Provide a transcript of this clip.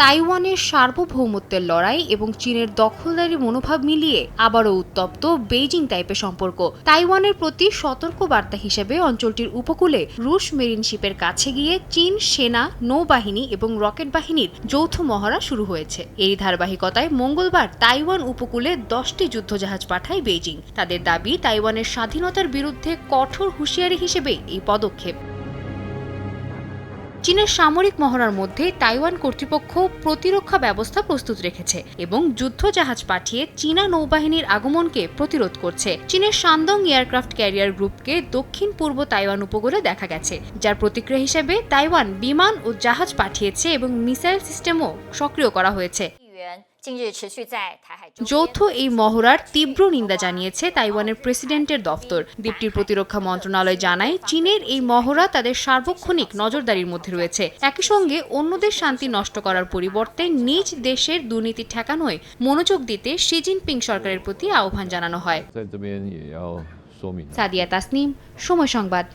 তাইওয়ানের সার্বভৌমত্বের লড়াই এবং চীনের দখলদারি মনোভাব মিলিয়ে আবারও উত্তপ্ত বেইজিং তাইপে সম্পর্ক। তাইওয়ানের প্রতি সতর্ক বার্তা হিসেবে অঞ্চলটির উপকূলে রুশ মেরিন শিপের কাছে গিয়ে চীন সেনা, নৌবাহিনী এবং রকেট বাহিনীর যৌথ মহড়া শুরু হয়েছে। এরই ধারাবাহিকতায় মঙ্গলবার তাইওয়ান উপকূলে 10টি যুদ্ধজাহাজ পাঠায় বেইজিং। তাদের দাবি, তাইওয়ানের স্বাধীনতার বিরুদ্ধে কঠোর হুঁশিয়ারি হিসেবে এই পদক্ষেপ। চীনের সামরিক মহড়ার মধ্যে তাইওয়ান কর্তৃপক্ষ প্রতিরক্ষা ব্যবস্থা প্রস্তুত রেখেছে এবং যুদ্ধজাহাজ পাঠিয়ে চীনা নৌবাহিনীর আগমনকে প্রতিরোধ করছে। চীনের শানদং এয়ারক্রাফট ক্যারিয়ার গ্রুপকে দক্ষিণ পূর্ব তাইওয়ান উপকূলে দেখা গেছে, যার প্রতিক্রিয়া হিসেবে তাইওয়ান বিমান ও জাহাজ পাঠিয়েছে এবং মিসাইল সিস্টেমও সক্রিয় করা হয়েছে। যৌথ এই মহড়ার তীব্র নিন্দা জানিয়েছে তাইওয়ানের প্রেসিডেন্টের দফতর। দ্বীপটির প্রতিরক্ষা মন্ত্রণালয় জানায়, চীনের এই মহড়া তাদের সার্বক্ষণিক নজরদারির মধ্যে রয়েছে। একই সঙ্গে অন্যদের শান্তি নষ্ট করার পরিবর্তে নিজ দেশের দুর্নীতি ঠেকানোয় মনোযোগ দিতে শি জিনপিং সরকারের প্রতি আহ্বান জানানো হয়। সাদিয়া তাসনিম, সময় সংবাদ।